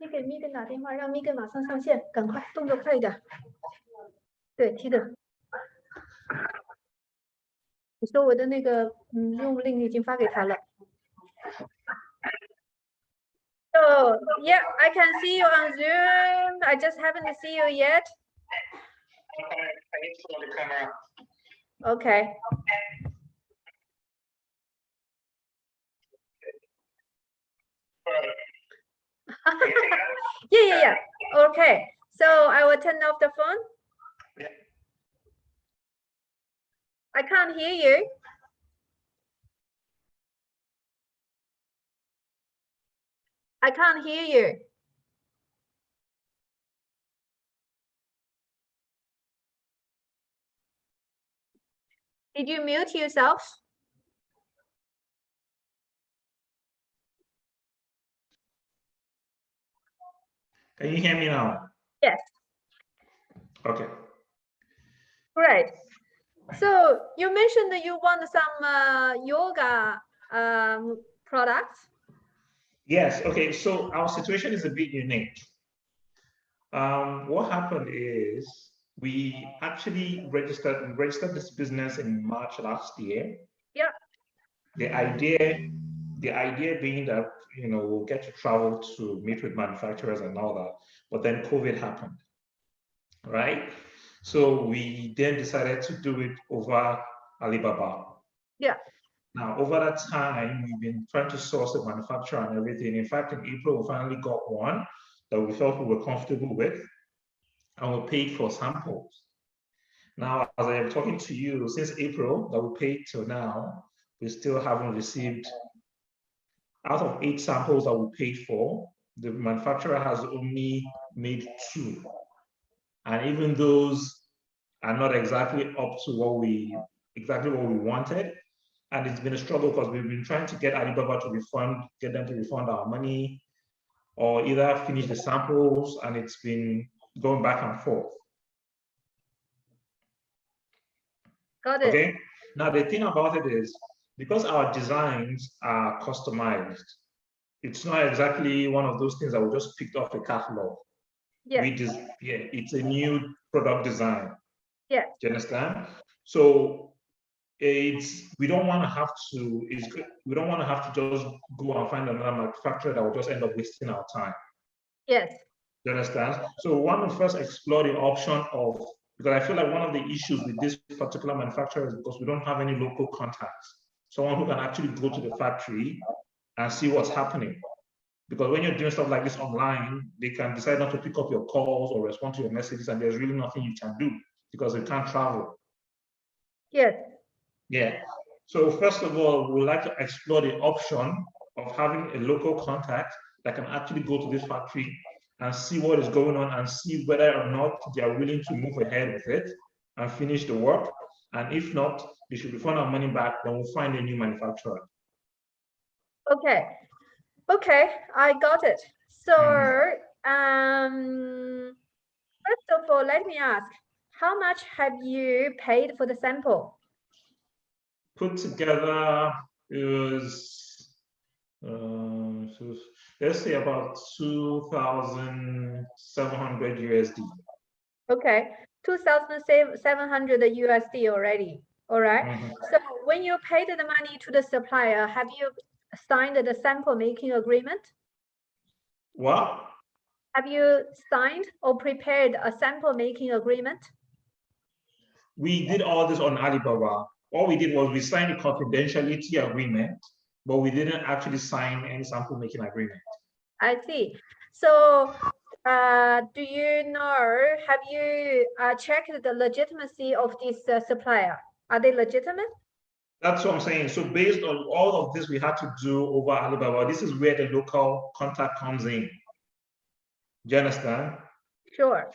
你给 Megan 打电话，让 Megan 马上上线，赶快，动作快一点。对，提的。你说我的那个任务令已经发给他了。So yeah, I can see you on Zoom. I just haven't seen you yet. Okay, I need to look the camera. Okay. Yeah. Okay. So I will turn off the phone. Yeah. I can't hear you. I can't hear you. Did you mute yourself? Can you hear me now? Yes. Okay. Great. So you mentioned that you want some yoga products. Yes. Okay. So our situation is a bit unique. What happened is we actually registered this business in March last year. Yeah. The idea being that we'll get to travel to meet with manufacturers and all that, but then COVID happened, right? So we then decided to do it over Alibaba. Yeah. Now, over that time, we've been trying to source a manufacturer and everything. In fact, in April, we finally got one that we felt we were comfortable with, and we paid for samples. Now, as I am talking to you, since April that we paid till now, we still haven't received, out of 8 samples that we paid for, the manufacturer has only made 2. And even those are not exactly up to what we wanted. And it's been a struggle because we've been trying to get Alibaba to get them to refund our money, or either finish the samples, and it's been going back and forth. Got it. Okay. Now the thing about it is, because our designs are customized, it's not exactly one of those things that we just picked off the catalog. Yeah. It's a new product design. Yeah. Do you understand? So we don't want to have to just go and find another manufacturer that will just end up wasting our time. Yes. Do you understand? So we want to first explore the option of, because I feel like one of the issues with this particular manufacturer is because we don't have any local contacts, someone who can actually go to the factory and see what's happening. Because when you're doing stuff like this online, they can decide not to pick up your calls or respond to your messages, and there's really nothing you can do because they can't travel. Yes. Yeah. So first of all, we would like to explore the option of having a local contact that can actually go to this factory and see what is going on and see whether or not they are willing to move ahead with it and finish the work. And if not, they should refund our money back, then we'll find a new manufacturer. Okay. Okay, I got it. So, first of all, let me ask, how much have you paid for the sample? Put together, it was, let's say about 2,700 USD. Okay, 2,700 USD already. All right. So when you paid the money to the supplier, have you signed the sample making agreement? What? Have you signed or prepared a sample making agreement? We did all this on Alibaba. All we did was we signed a confidentiality agreement, but we didn't actually sign any sample making agreement. I see. So do you know, have you checked the legitimacy of this supplier? Are they legitimate? That's what I'm saying. So based on all of this we had to do over Alibaba, this is where the local contact comes in. Do you understand? Sure.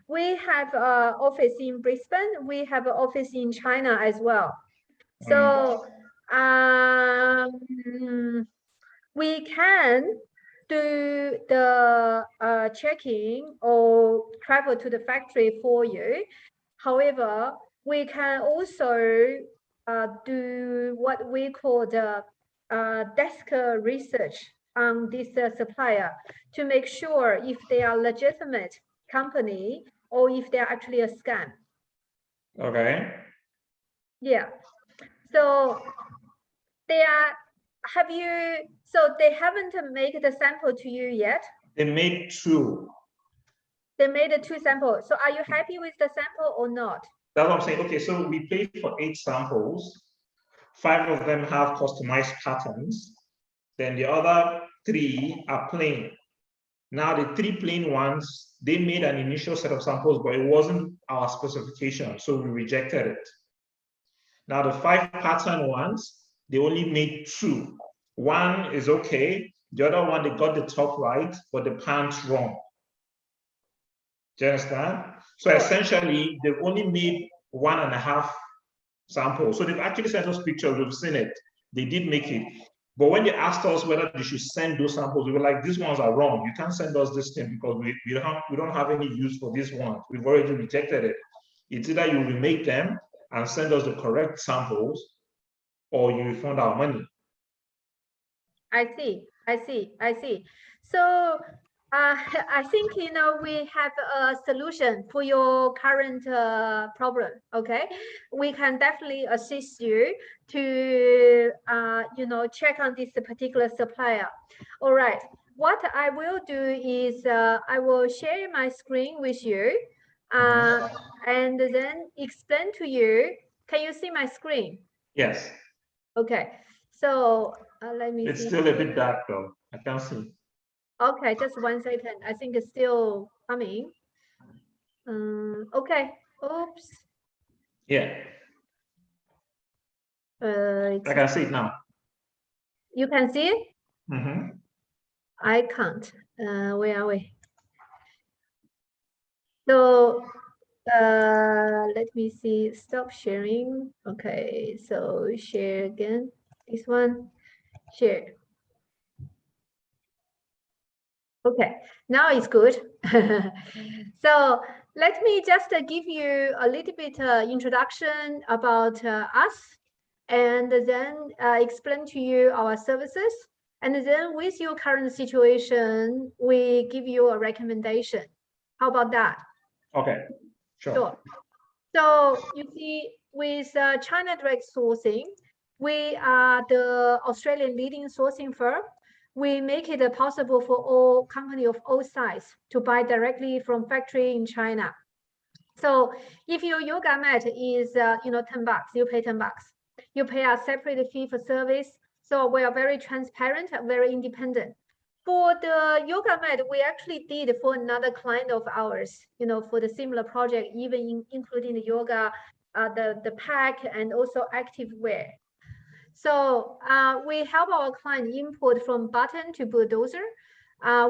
We have an office in Brisbane. We have an office in China as well. So we can do the checking or travel to the factory for you. However, we can also do what we call the desk research on this supplier to make sure if they are legitimate company or if they are actually a scam. Okay. Yeah. So they haven't made the sample to you yet? They made 2. They made 2 samples. So are you happy with the sample or not? That's what I'm saying. Okay, so we paid for 8 samples. 5 of them have customized patterns. Then the other 3 are plain. Now the 3 plain ones, they made an initial set of samples, but it wasn't our specification, so we rejected it. Now the 5 pattern ones, they only made 2. One is okay. The other one, they got the top right, but the pants wrong. Do you understand? So essentially, they've only made 1.5 samples. So they've actually sent us pictures. We've seen it. They did make it. But when they asked us whether they should send those samples, we were like, these ones are wrong. You can't send us this thing because we don't have any use for these ones. We've already rejected it. It's either you remake them and send us the correct samples, or you refund our money. I see. So I think, we have a solution for your current problem. Okay, we can definitely assist you to check on this particular supplier. All right, what I will do is I will share my screen with you and then explain to you. Can you see my screen? Yes. Okay, so let me see. It's still a bit dark though. I can't see. Okay, just 1 second. I think it's still coming. Okay. Oops. Yeah. I can see it now. You can see it? Mm-hmm. I can't. Where are we? So let me see. Stop sharing. Okay. So share again. This one. Share. Okay, now it's good. So let me just give you a little bit introduction about us, and then explain to you our services. And then with your current situation, we give you a recommendation. How about that? Okay, sure. So you see, with China Direct Sourcing, we are the Australian leading sourcing firm. We make it possible for all companies of all size to buy directly from factory in China. So if your yoga mat is, $10, you pay $10. You pay a separate fee for service. So we are very transparent, very independent. For the yoga mat, we actually did for another client of ours, for the similar project, even including the yoga, the pack, and also active wear. So we help our client import from button to bulldozer.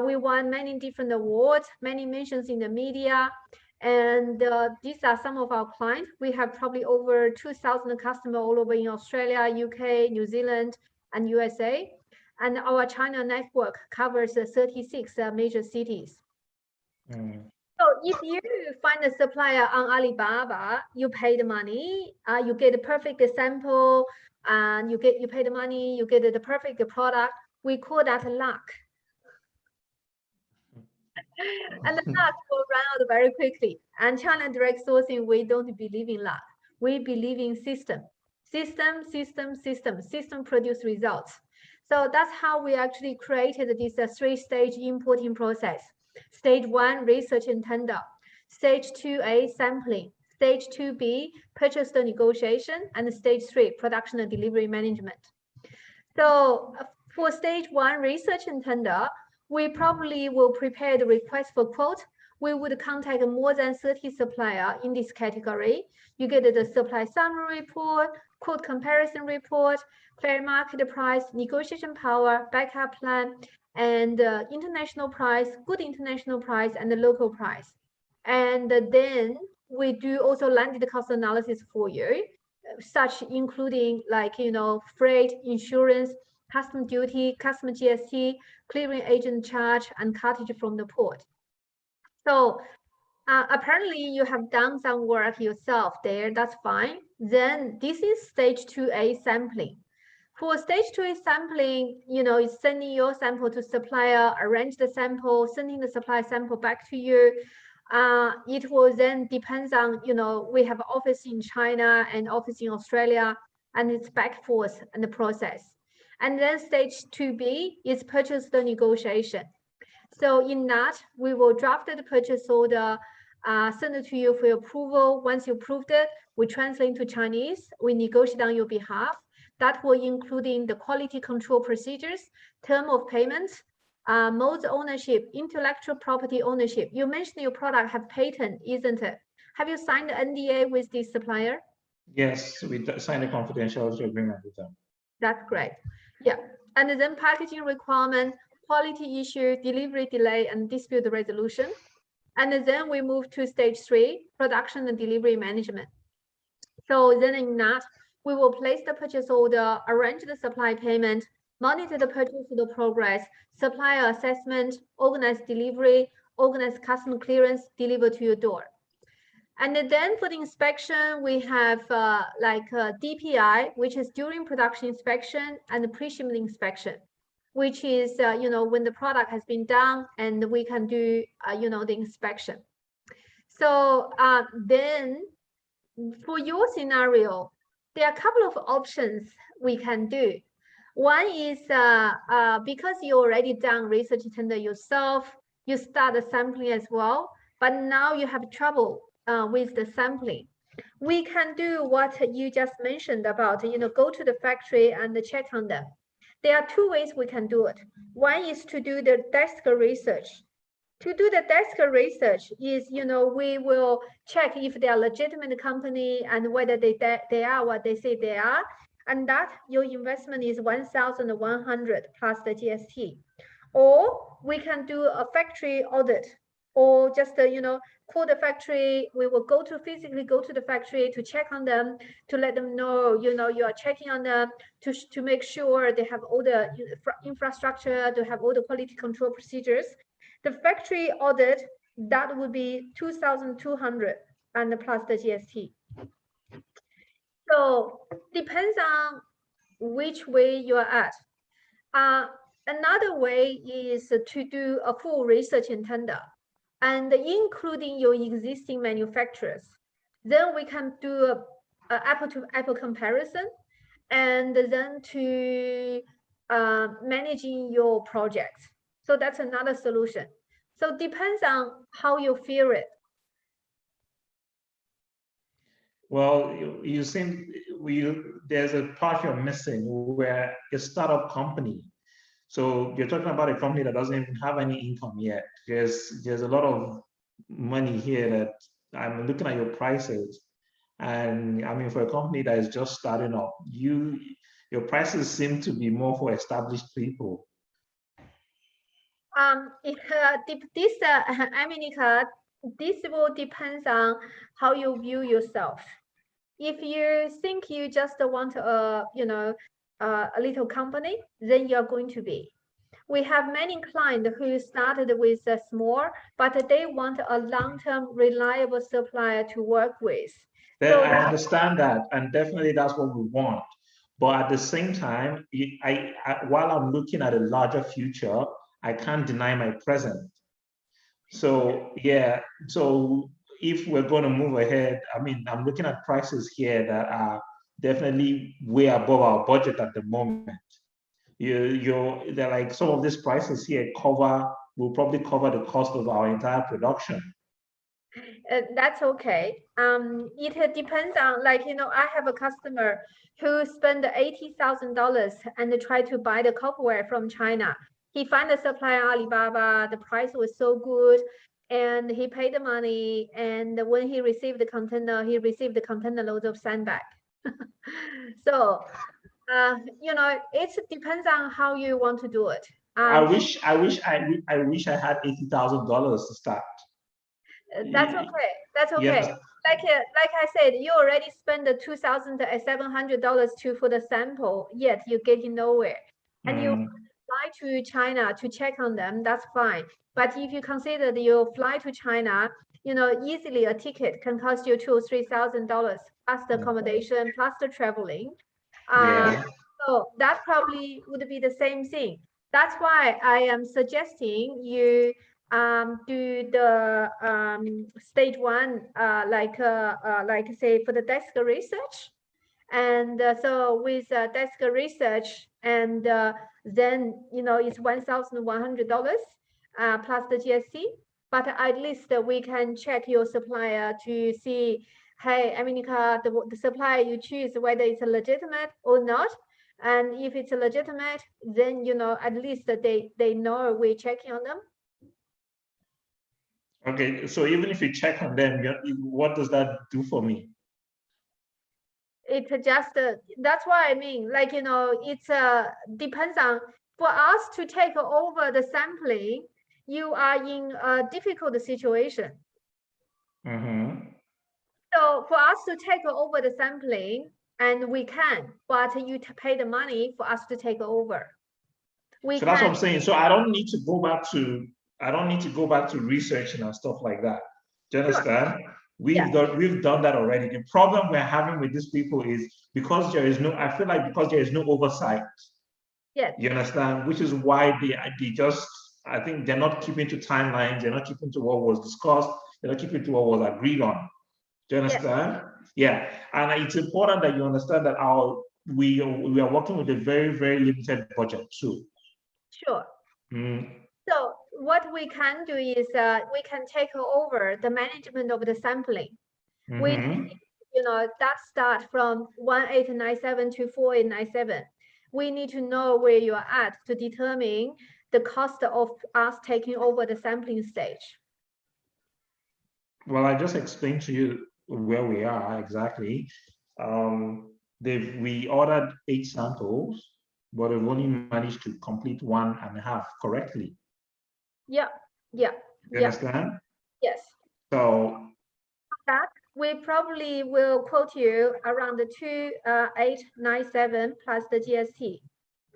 We won many different awards, many mentions in the media. And these are some of our clients. We have probably over 2,000 customers all over in Australia, UK, New Zealand, and USA. And our China network covers 36 major cities. So if you find a supplier on Alibaba, you pay the money, you get a perfect sample, and you pay the money, you get the perfect product. We call that luck. And the luck will run out very quickly. And China Direct Sourcing, we don't believe in luck. We believe in system. System produce results. So that's how we actually created this 3-stage importing process. Stage 1, research and tender. Stage 2A, sampling. Stage 2B, purchase the negotiation. And Stage 3, production and delivery management. So for Stage 1, research and tender, we probably will prepare the request for quote. We would contact more than 30 suppliers in this category. You get the supply summary report, quote comparison report, fair market price, negotiation power, backup plan, and international price, good international price, and the local price. And then we do also landed cost analysis for you, such including freight, insurance, custom duty, custom GST, clearing agent charge, and cartage from the port. So apparently you have done some work yourself there, that's fine. Then this is Stage 2A sampling. For stage 2 sampling, it's sending your sample to supplier, arrange the sample, sending the supplier sample back to you. It will then depends on, we have office in China and office in Australia, and it's back forth in the process. And then stage 2B is purchase the negotiation. So in that, we will draft the purchase order, send it to you for approval. Once you approved it, we translate into Chinese, we negotiate on your behalf. That will including the quality control procedures, term of payment, modes ownership, intellectual property ownership. You mentioned your product have patent, isn't it? Have you signed the NDA with the supplier? Yes, we signed a confidentiality agreement with them. That's great. Yeah. And then packaging requirement, quality issue, delivery delay, and dispute resolution. And then we move to stage 3, production and delivery management. So then in that, we will place the purchase order, arrange the supply payment, monitor the purchase order progress, supplier assessment, organize delivery, organize customer clearance, deliver to your door. And then for the inspection, we have DPI, which is during production inspection, and the pre-shipment inspection, which is, when the product has been done and we can do, the inspection. So then for your scenario, there are a couple of options we can do. One is because you already done research tender yourself, you start the sampling as well, but now you have trouble with the sampling. We can do what you just mentioned about, go to the factory and check on them. There are 2 ways we can do it. One is to do the desk research. To do the desk research is, we will check if they are legitimate company and whether they are what they say they are. And that your investment is 1,100 plus the GST. Or we can do a factory audit, or just, call the factory. We will physically go to the factory to check on them, to let them know, you are checking on them to make sure they have all the infrastructure, to have all the quality control procedures. The factory audit, that would be 2,200 and plus the GST. So depends on which way you are at. Another way is to do a full research and tender, and including your existing manufacturers. Then we can do a apple-to-apple comparison, and then to managing your projects. So that's another solution. So it depends on how you feel it. Well, you seem there's a part you're missing where a startup company. So you're talking about a company that doesn't even have any income yet. There's a lot of money here that I'm looking at your prices, and I mean, for a company that is just starting up, your prices seem to be more for established people. This will depend on how you view yourself. If you think you just want a little company, then you're going to be. We have many clients who started with a small, but they want a long-term reliable supplier to work with. So I understand that, and definitely that's what we want. But at the same time, while I'm looking at a larger future, I can't deny my present. So yeah, so if we're going to move ahead, I mean, I'm looking at prices here that are definitely way above our budget at the moment. They're like, some of these prices here will probably cover the cost of our entire production. That's okay. It depends on, I have a customer who spent $80,000 and try to buy the copperware from China. He found a supplier Alibaba, the price was so good, and he paid the money. And when he received the container, loads of sandbag. So, it depends on how you want to do it. I wish I had $80,000 to start. That's okay. That's okay. Yes. Like I said, you already spent the $2,700 for the sample, yet you're getting nowhere. And you fly to China to check on them, that's fine. But if you consider that you fly to China, easily a ticket can cost you $2,000 or $3,000 plus the accommodation, plus the traveling. So So that probably would be the same thing. That's why I am suggesting you do the stage 1, like say for the desk research. And so with desk research, and then it's $1,100 plus the GST. But at least we can check your supplier to see, hey, Aminika, the supplier you choose, whether it's legitimate or not. And if it's legitimate, then at least they know we're checking on them. Okay, so even if you check on them, what does that do for me? It's just that's why I mean, like it's depends on, for us to take over the sampling, you are in a difficult situation. So for us to take over the sampling, and we can, but you pay the money for us to take over. So that's what I'm saying. So I don't need to go back to researching and stuff like that. Do you understand? Sure. We've done that already. The problem we're having with these people is because there is no oversight. Yes. You understand? Which is why they just, I think they're not keeping to timelines, they're not keeping to what was discussed, they're not keeping to what was agreed on. Do you understand? Yeah. And it's important that you understand that we are working with a very, very limited budget too. Sure. So what we can do is we can take over the management of the sampling. We, that start from 1897 to 4897. We need to know where you are at to determine the cost of us taking over the sampling stage. Well, I just explained to you where we are exactly. We ordered 8 samples, but we've only managed to complete 1.5 correctly. Yeah. You understand? Yes. So that we probably will quote you around the 2897 plus the GST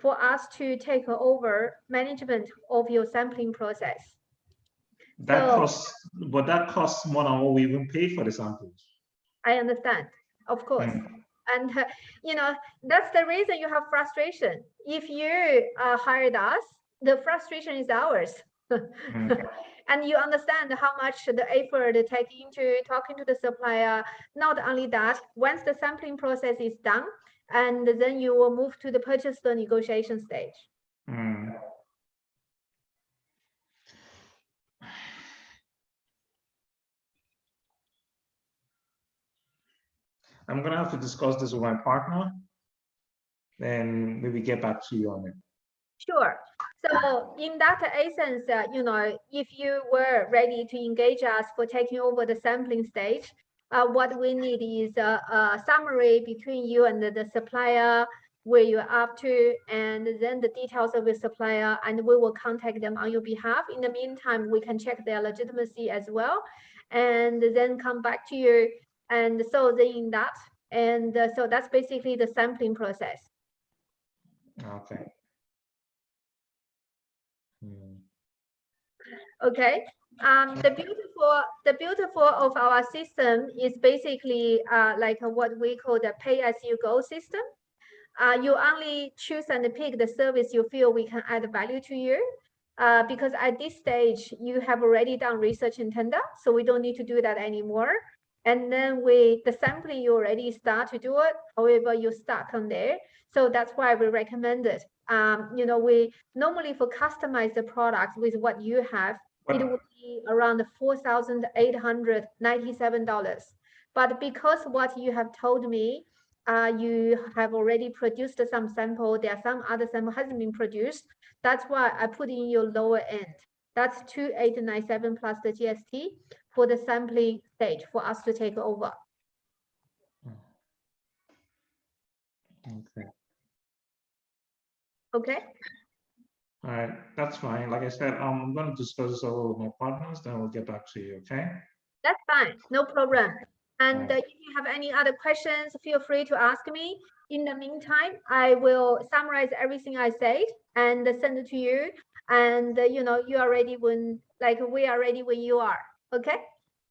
for us to take over management of your sampling process. That costs more than what we even pay for the samples. I understand, of course. And that's the reason you have frustration. If you hired us, the frustration is ours. And you understand how much the effort taken into talking to the supplier. Not only that, once the sampling process is done, and then you will move to the purchase the negotiation stage. I'm going to have to discuss this with my partner, then maybe get back to you on it. Sure. So in that essence, if you were ready to engage us for taking over the sampling stage, what we need is a summary between you and the supplier, where you're up to, and then the details of the supplier, and we will contact them on your behalf. In the meantime, we can check their legitimacy as well, and then come back to you. And so in that, and so that's basically the sampling process. Okay. Okay. The beautiful of our system is basically like what we call the pay-as-you-go system. You only choose and pick the service you feel we can add value to you. Because at this stage, you have already done research in tender, so we don't need to do that anymore. And then the sampling, you already start to do it. However, you start on there. So that's why we recommend it. We normally for customize the products with what you have, it would be around $4,897. But because what you have told me, you have already produced some sample, there are some other sample hasn't been produced. That's why I put in your lower end. That's 2897 plus the GST for the sampling stage for us to take over. Okay. All right, that's fine. Like I said, I'm going to discuss this over with my partners, then we'll get back to you, okay? That's fine, no problem. And if you have any other questions, feel free to ask me. In the meantime, I will summarize everything I said and send it to you. And you are ready when, we are ready when you are. Okay?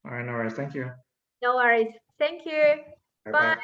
All right, no worries. Thank you. No worries. Thank you. Bye.